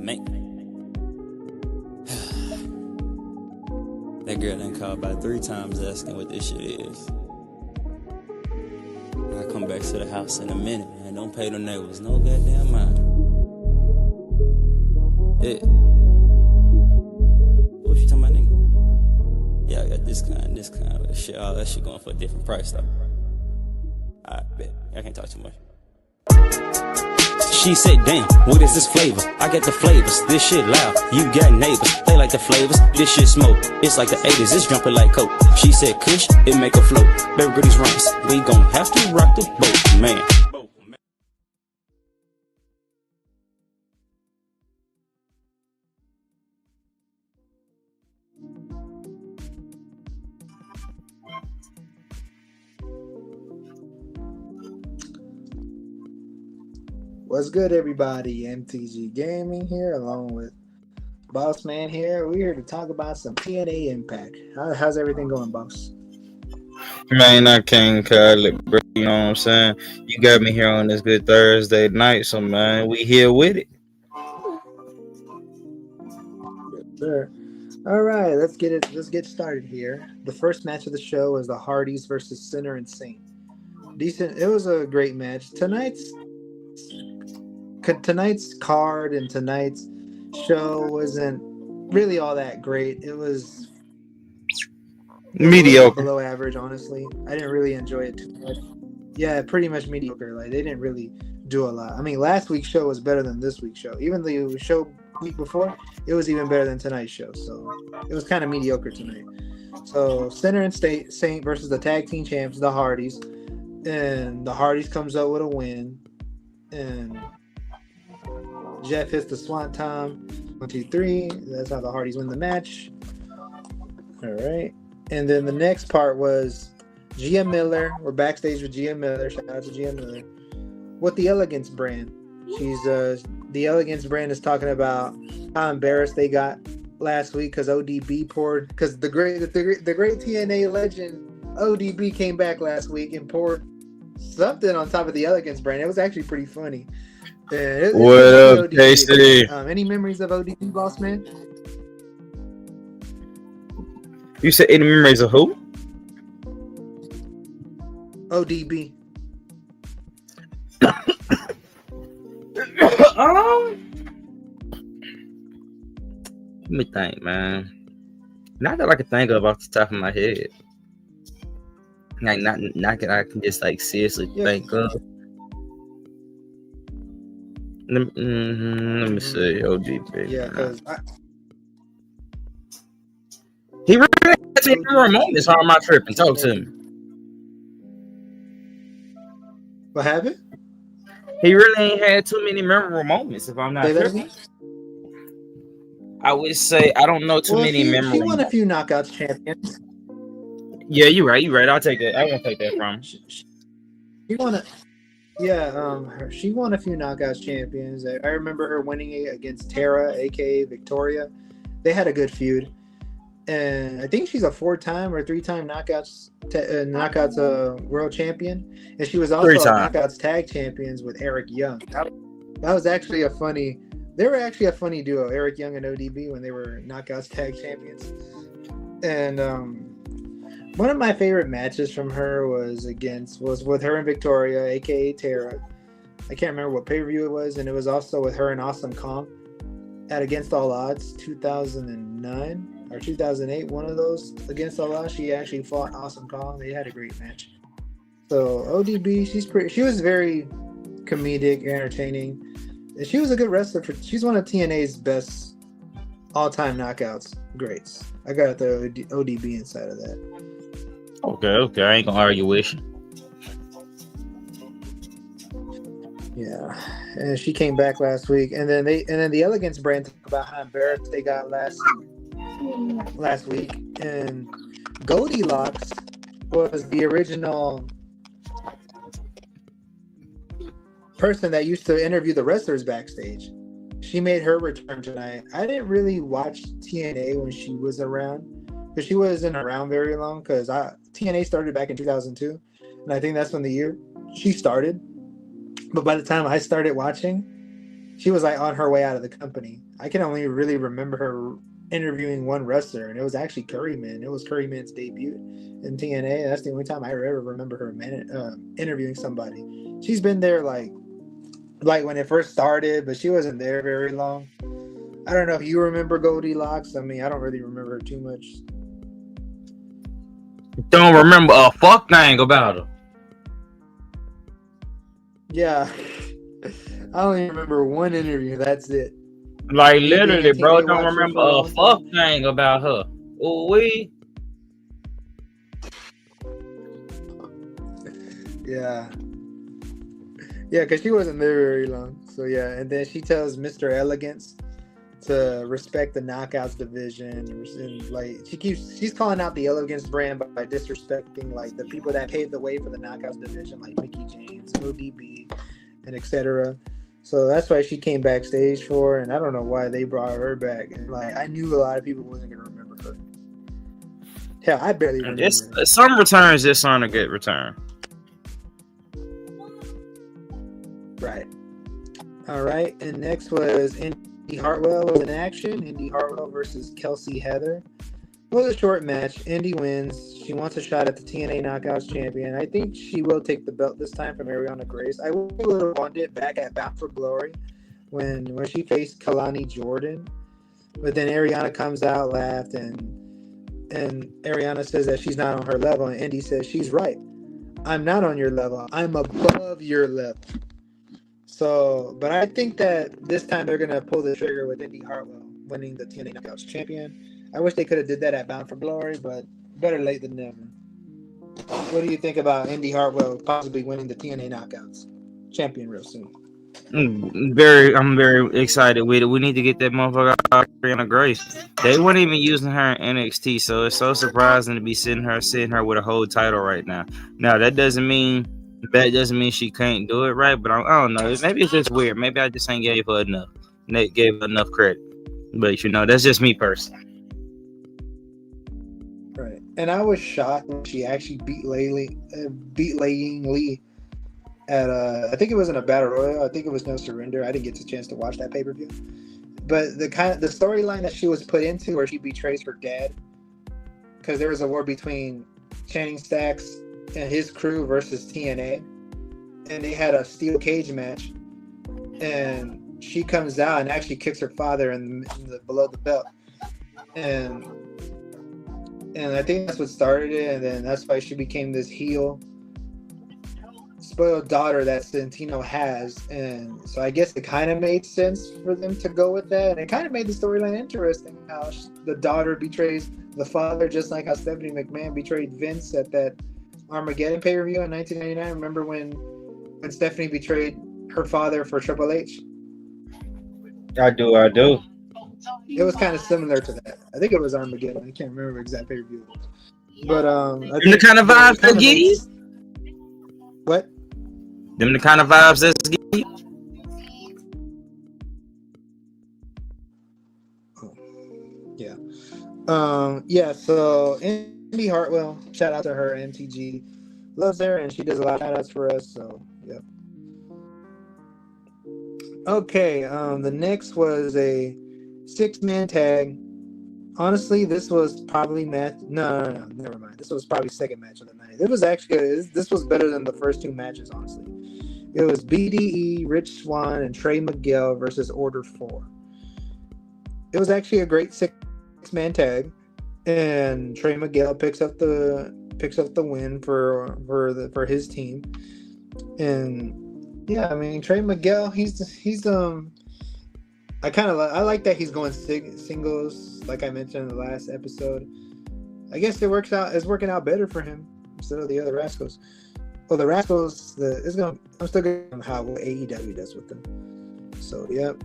Man. That girl done called about 3 times asking what this shit is. I come back to the house in a minute, man. Don't pay the neighbors no goddamn mind. Yeah. What you talking about, nigga? Yeah, I got this kind of shit. All that shit going for a different price, though. I bet. I can't talk too much. She said, damn, what is this flavor? I got the flavors, this shit loud. You got neighbors, they like the flavors. This shit smoke, it's like the 80s, it's jumping like coke. She said, Kush, it make a float. Everybody's rice, we gon' have to rock the boat, man. What's good, everybody? MTG Gaming here, along with Boss Man here. We're here to talk about some TNA Impact. How's everything going, Boss? Man, I can't call it, bro. You know what I'm saying? You got me here on this good Thursday night, so man, we here with it. Sure. All right, let's get started here. The first match of the show was the Hardys versus Sinner and Saint. Decent. It was a great match. Tonight's card and tonight's show wasn't really all that great. It was Mediocre. below average, honestly. I didn't really enjoy it too much. Yeah, pretty much mediocre. Like, they didn't really do a lot. I mean, last week's show was better than this week's show. Even the show week before, it was even better than tonight's show. So it was kind of mediocre tonight. So Sinner and Saint versus the tag team champs, the Hardys, and the Hardys comes up with a win. And Jeff hits the Swanton. 1, 2, 3. That's how the Hardys win the match. All right. And then the next part was Gia Miller. We're backstage with Gia Miller. Shout out to Gia Miller. With the Elegance brand. She's the Elegance brand is talking about how embarrassed they got last week because ODB poured, because the great TNA legend ODB came back last week and poured something on top of the Elegance brand. It was actually pretty funny. What up, Casey? Any memories of ODB, Boss Man? You said any memories of who? ODB. Let me think, man. Not that I can think of off the top of my head. Like not that I can just like seriously think of. Let me see. ODB. Yeah, because he really had to remember moments on my trip and talk to me. What happened? He really ain't had too many memorable moments, if I'm not tripping. I would say I don't know too many memorable. She won a few Knockouts champions. Yeah, you're right. I'll take that. I won't take that from. She won she won a few Knockouts champions. I remember her winning it against Tara, aka Victoria. They had a good feud, and I think she's a 4-time or 3-time Knockouts world champion, and she was also a Knockouts tag champions with Eric Young. That was actually a funny. They were actually a funny duo, Eric Young and ODB, when they were Knockouts tag champions. And one of my favorite matches from her was with her and Victoria, aka Tara. I can't remember what pay-per-view it was, and it was also with her and Awesome Kong at Against All Odds 2009 or 2008. One of those Against All Odds, she actually fought Awesome Kong. They had a great match. So ODB, she was very comedic, entertaining. And she was a good wrestler. She's one of TNA's best all-time knockouts greats. I got the ODB inside of that. Okay. I ain't gonna argue with you. Yeah, and she came back last week, and then the Elegance brand talked about how embarrassed they got last week, and Goldilocks was the original person that used to interview the wrestlers backstage. She made her return tonight. I didn't really watch TNA when she was around, because she wasn't around very long, because TNA started back in 2002, and I think that's when the year she started. But by the time I started watching, she was like on her way out of the company. I can only really remember her interviewing one wrestler, and it was actually Curryman. It was Curryman's debut in TNA. That's the only time I ever remember her interviewing somebody. She's been there like when it first started, but she wasn't there very long. I don't know if you remember Goldilocks. I mean, I don't really remember her too much. Don't remember a fuck thing about her. Yeah, I only remember one interview. That's it. Like Me being a literally, bro, TNA don't watcher remember for a a long fuck time. thing about her. Ooh wee. Yeah, yeah, because she wasn't there very long. So yeah, and then she tells Mr. Elegance to respect the Knockouts division, and like she's calling out the Elegance brand by disrespecting like the people that paved the way for the Knockouts division, like Mickey James, ODB, and etc. So that's why she came backstage for, and I don't know why they brought her back. And like I knew a lot of people wasn't gonna remember her. Hell, I barely remember her. Some returns this on a good return. Right. All right, and next was Indy Hartwell was in action. Indy Hartwell versus Kelsey Heather. It was a short match. Indy wins. She wants a shot at the TNA Knockouts champion. I think she will take the belt this time from Ariana Grace. I would have wanted it back at Bound for Glory when she faced Kalani Jordan. But then Ariana comes out, laughed, and Ariana says that she's not on her level, and Indy says she's right. I'm not on your level. I'm above your level. So, but I think that this time they're gonna pull the trigger with Indy Hartwell winning the TNA Knockouts champion. I wish they could have did that at Bound for Glory, but better late than never. What do you think about Indy Hartwell possibly winning the TNA Knockouts champion real soon? I'm very excited with it. We need to get that motherfucker out in a Grace. They weren't even using her in NXT, so it's so surprising to be sitting her with a whole title right now. Now that doesn't mean she can't do it right, but I don't know. Maybe it's just weird. Maybe I just ain't gave her enough. Gave her enough credit, but that's just me personally. Right, and I was shocked when she actually beat Laying Lee at I think it was in a battle royal. I think it was No Surrender. I didn't get a chance to watch that pay-per-view, but the storyline that she was put into where she betrays her dad because there was a war between Channing Stacks and his crew versus TNA, and they had a steel cage match, and she comes out and actually kicks her father in the below the belt, and I think that's what started it, and then that's why she became this heel spoiled daughter that Santino has, and so I guess it kind of made sense for them to go with that, and it kind of made the storyline interesting how the daughter betrays the father, just like how Stephanie McMahon betrayed Vince at that Armageddon pay-per-view in 1999. Remember when Stephanie betrayed her father for Triple H? I do. It was kind of similar to that. I think it was Armageddon. I can't remember exact pay-per-view, but I think the kind of vibes that give you. What? Them the kind of vibes that's give you. Yeah. Yeah. So Indy Hartwell, shout out to her. MTG loves her, and she does a lot of shout outs for us. So yeah. Okay. The next was a 6-man tag. Honestly, this was probably match. No, never mind. This was probably second match of the night. It was actually this was better than the first two matches. Honestly, it was BDE, Rich Swann, and Trey Miguel versus Order 4. It was actually a great 6-man tag, and Trey Miguel picks up the win for his team. And yeah, I mean Trey Miguel, he's I like that he's going singles, like I mentioned in the last episode. I guess it's working out better for him instead of the other Rascals. Well, the Rascals, I'm still going to how what AEW does with them. So yep.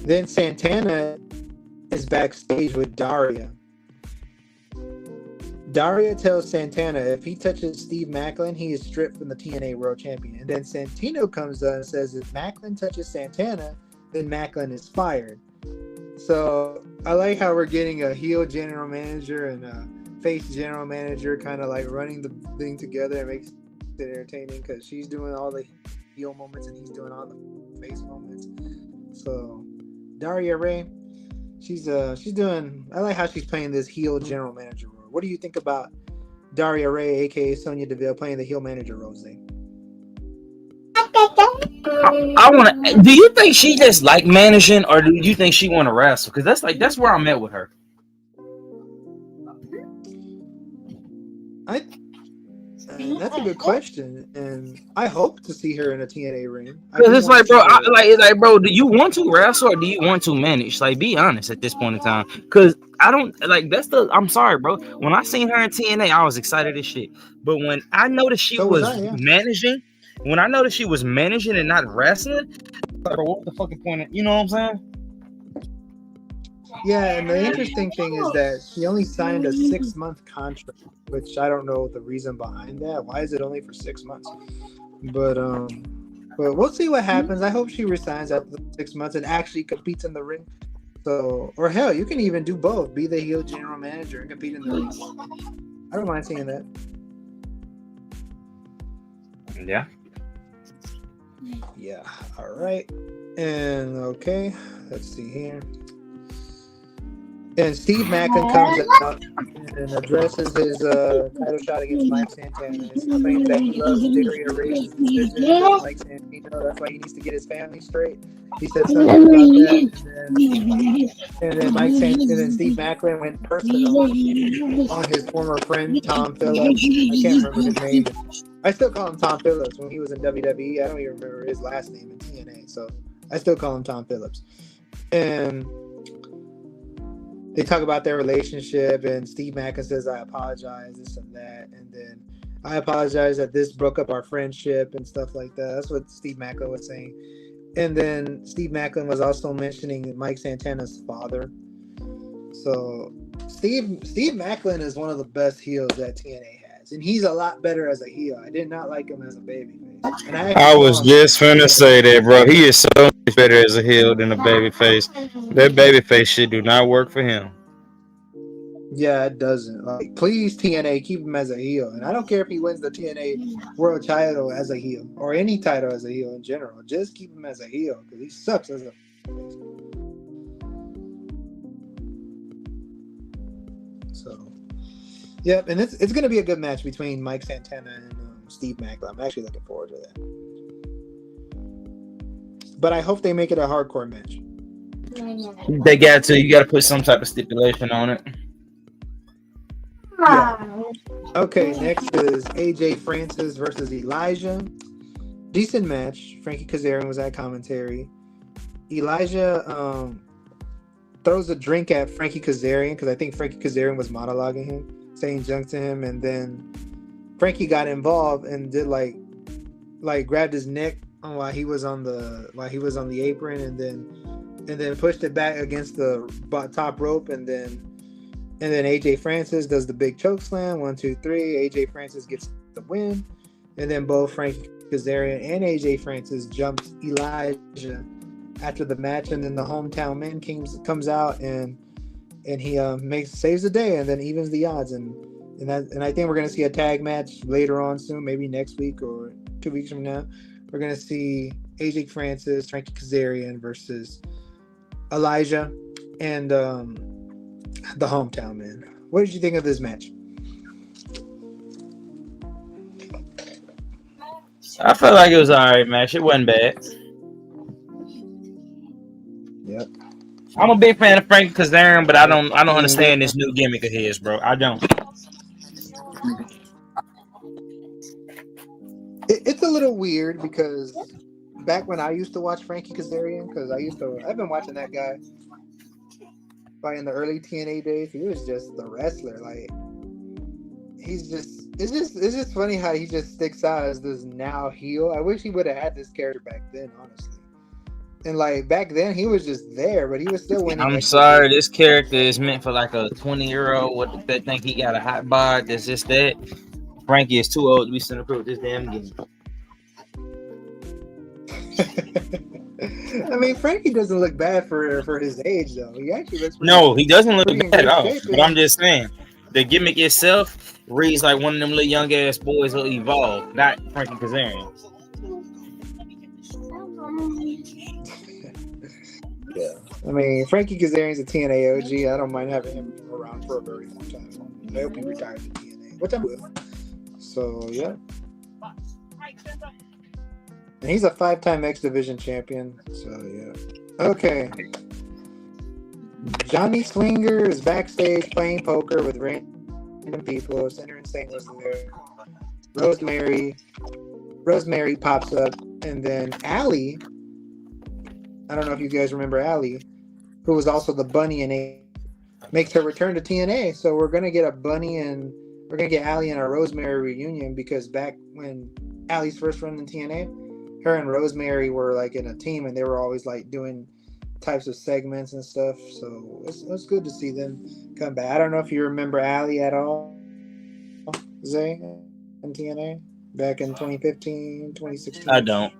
Then Santana is backstage with Daria. Daria tells Santana if he touches Steve Macklin, he is stripped from the TNA World Champion. And then Santino comes up and says if Macklin touches Santana, then Macklin is fired. So I like how we're getting a heel general manager and a face general manager kind of like running the thing together. It makes it entertaining because she's doing all the heel moments and he's doing all the face moments. So Daria Ray, she's doing. I like how she's playing this heel general manager role. What do you think about Daria Ray, aka Sonya Deville, playing the heel manager role? Zane? I want to. Do you think she just like managing, or do you think she want to wrestle? Because that's where I'm at with her. That's a good question, and I hope to see her in a TNA ring. Because it's like, bro, bro, do you want to wrestle or do you want to manage? Like, be honest at this point in time. Because I don't like that's the. I'm sorry, bro. When I seen her in TNA, I was excited as shit. But when I noticed she was managing, when I noticed she was managing and not wrestling, like, bro, what the fucking point? You know what I'm saying? Yeah, and the interesting thing is that she only signed a 6-month contract, which I don't know the reason behind that. Why is it only for 6 months? But we'll see what happens. I hope she resigns after the 6 months and actually competes in the ring. So, or hell, you can even do both: be the heel general manager and compete in the ring. I don't mind seeing that. Yeah. Yeah. All right. And okay, let's see here. And Steve Macklin comes out and addresses his title shot against Mike Santana. He claims that he loves Daria Ray's decision, Mike Santana. That's why he needs to get his family straight. He said something about that. And then Mike Santana, and then Steve Macklin went personal on his former friend Tom Phillips. I can't remember his name. I still call him Tom Phillips when he was in WWE. I don't even remember his last name in TNA, so I still call him Tom Phillips. And they talk about their relationship, and Steve Macklin says, I apologize, this and that. And then I apologize that this broke up our friendship and stuff like that. That's what Steve Macklin was saying. And then Steve Macklin was also mentioning Mike Santana's father. So Steve Macklin is one of the best heels that TNA has. And he's a lot better as a heel. I did not like him as a babyface. And I was just finna say that, bro. He is so much better as a heel than a babyface. That babyface shit do not work for him. Yeah, it doesn't. Like, please, TNA, keep him as a heel. And I don't care if he wins the TNA World title as a heel or any title as a heel in general. Just keep him as a heel because he sucks as a. So, yep, and it's going to be a good match between Mike Santana and Steve Macklin. I'm actually looking forward to that. But I hope they make it a hardcore match. They got to. You got to put some type of stipulation on it. Yeah. Okay, next is AJ Francis versus Elijah. Decent match. Frankie Kazarian was at commentary. Elijah throws a drink at Frankie Kazarian because I think Frankie Kazarian was monologuing him, saying junk to him, and then Frankie got involved and did like grabbed his neck while he was on the apron, and then pushed it back against the top rope, and then AJ Francis does the big choke slam. 1, 2, 3. AJ Francis gets the win, and then both Frankie Kazarian and AJ Francis jumps Elijah after the match, and then the hometown man comes out and he saves the day and then evens the odds, and I think we're gonna see a tag match later on soon, maybe next week or 2 weeks from now. We're gonna see AJ Francis, Frankie Kazarian versus Elijah and the hometown man. What did you think of this match? I felt like it was all right match. It wasn't bad. Yep. I'm a big fan of Frankie Kazarian, but I don't understand this new gimmick of his, bro. I don't. It's a little weird because back when I used to watch Frankie Kazarian, because I've been watching that guy in the early TNA days. He was just the wrestler. Like, it's just funny how he just sticks out as this now heel. I wish he would have had this character back then, honestly. And like back then, he was just there, but he was still winning. I'm sorry, this character is meant for like a 20-year-old that think he got a hot bod. That's just that. Frankie is too old to be sent up with this damn game. I mean, Frankie doesn't look bad for his age, though. He actually looks. He doesn't look bad at all. But I'm just saying, the gimmick itself reads like one of them little young ass boys will evolve, not Frankie Kazarian. I mean, Frankie Kazarian's a TNA OG. I don't mind having him around for a very long time. I hope he retires in TNA, which I'm with. So, yeah. And he's a 5-time X Division champion. So, yeah. Okay. Johnny Swinger is backstage playing poker with random people. Center and Saint was there. Rosemary pops up. And then Allie, I don't know if you guys remember Allie, who was also the bunny in A, makes her return to TNA. So we're gonna get Allie and a Rosemary reunion, because back when Allie's first run in TNA, her and Rosemary were like in a team, and they were always like doing types of segments and stuff. So it's good to see them come back. I don't know if you remember Allie at all, Zay, in TNA back in 2015, 2016. I don't.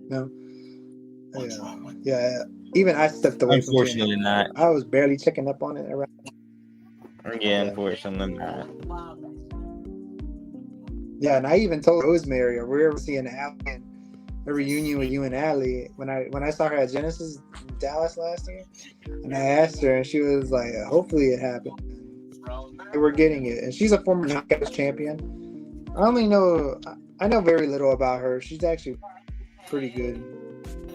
No. Yeah. Even I stepped away from TNA. Unfortunately not. I was barely checking up on it around. Yeah, unfortunately not. Yeah, and I even told Rosemary, or we were seeing Allie, a reunion with you and Allie, when I saw her at Genesis in Dallas last year, and I asked her, and she was like, "Hopefully it happened." We're getting it, and she's a former Knockouts champion. I know very little about her. She's actually pretty good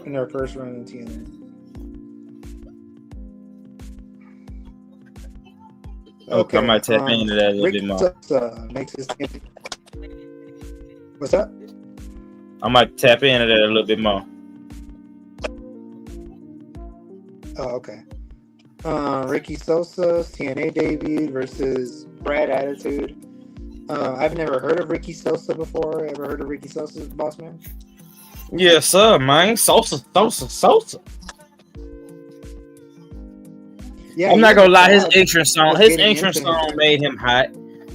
in her first run in TNA. Okay, I might tap into that a little bit more. Makes his What's up? I might tap into that a little bit more. Oh, okay. Ricky Sosa's TNA debut versus Brad Attitude. I've never heard of Ricky Sosa before. Ever heard of Ricky Sosa's, boss man? Yes, sir, man. Sosa. Yeah, I'm not gonna lie. His entrance song made him hot.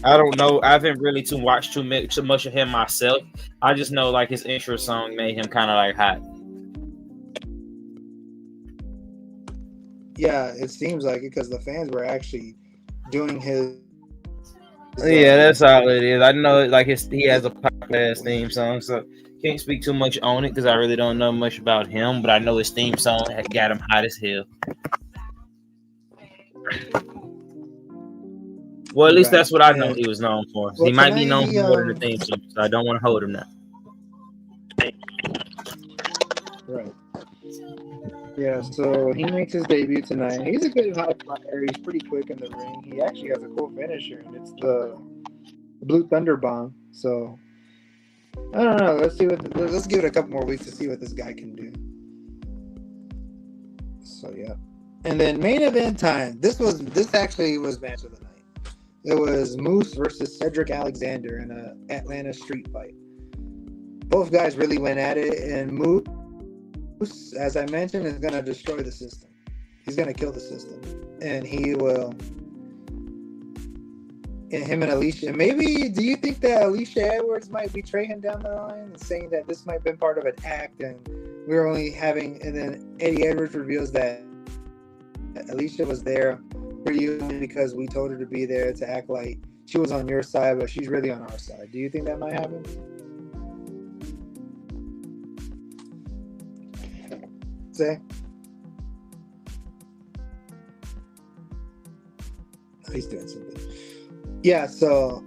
I don't know. I haven't really watched too much of him myself. I just know like his intro song made him kind of like hot. Yeah, it seems like it, because the fans were actually doing his. Yeah, that's all it is. I know like he has a podcast theme song, so can't speak too much on it because I really don't know much about him. But I know his theme song got him hot as hell. Well, at least that's what I know he was known for. Well, he might be known for more than the theme song, so I don't want to hold him now. Right. Yeah, so he makes his debut tonight. He's a good high flyer. He's pretty quick in the ring. He actually has a cool finisher, and it's the Blue Thunder Bomb. So I don't know. Let's give it a couple more weeks to see what this guy can do. So yeah. And then main event time. This actually was match of the night. It was Moose versus Cedric Alexander in an Atlanta street fight. Both guys really went at it, and Moose, as I mentioned, is going to destroy the system. He's going to kill the system. And he will. And him and Alicia. Maybe, do you think that Alicia Edwards might betray him down the line and saying that this might have been part of an act and we're only having. And then Eddie Edwards reveals that Alicia was there for you because we told her to be there to act like she was on your side, but she's really on our side. Do you think that might happen? Say. Oh, he's doing something. Yeah, so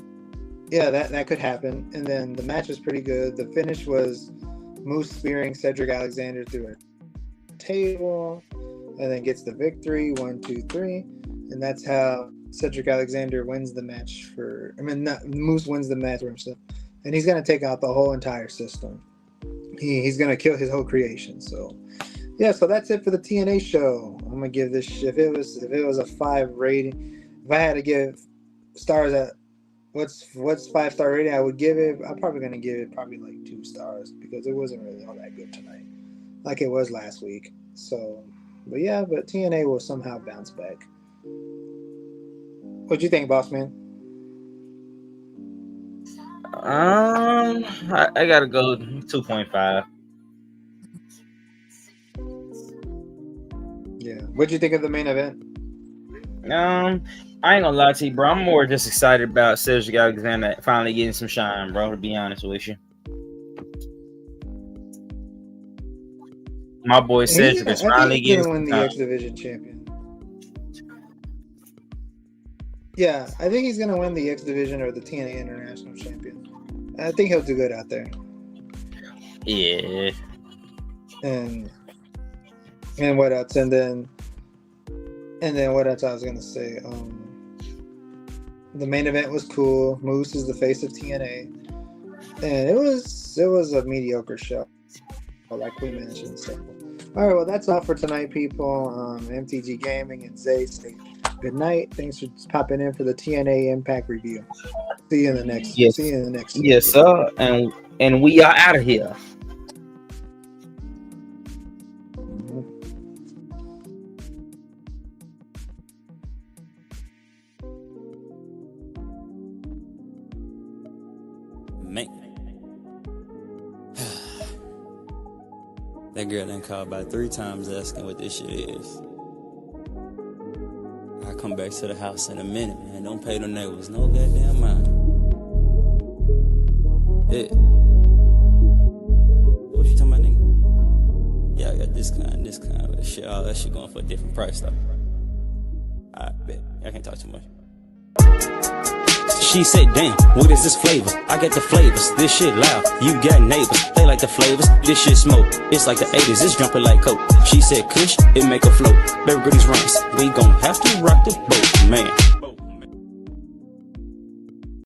yeah, that could happen. And then the match was pretty good. The finish was Moose spearing Cedric Alexander through a table, and then gets the victory. 1, 2, 3. And that's how Cedric Alexander wins the match Moose wins the match for himself. And he's going to take out the whole entire system. He's going to kill his whole creation. So, yeah, so that's it for the TNA show. I'm going to give this, if it was a 5 rating, if I had to give stars at, what's 5-star rating, I would give it, I'm probably going to give it probably like 2 stars because it wasn't really all that good tonight like it was last week. So, but TNA will somehow bounce back. What do you think, boss man? I gotta go 2.5. Yeah. What do you think of the main event? I ain't gonna lie to you, bro. I'm more just excited about Cedric Alexander finally getting some shine, bro. To be honest with you. My boy Cedric is I finally think he's getting gonna win some the time. X Division champion. Yeah, I think he's gonna win the X Division or the TNA International Champion. I think he'll do good out there. Yeah. And what else? And then what else I was gonna say? The main event was cool. Moose is the face of TNA, and it was a mediocre show, like we mentioned. So, all right, well that's all for tonight, people. MTG Gaming and Zay say good night. Thanks for popping in for the TNA Impact review. See you in the next. Yes. See you in the next. Yes, sir. And we are out of here. Man. That girl done called about 3 times asking what this shit is. I'll come back to the house in a minute, man. Don't pay the neighbors no goddamn mind. Yeah. What you talking about, nigga? Yeah, I got this kind of shit. All that shit going for a different price, though. I bet. I can't talk too much. She said, damn, what is this flavor? I got the flavors, this shit loud. You got neighbors, they like the flavors, this shit smoke. It's like the 80s, it's jumping like coke. She said, Kush, it make a float. Everybody's ranks, we gon' have to rock the boat, man.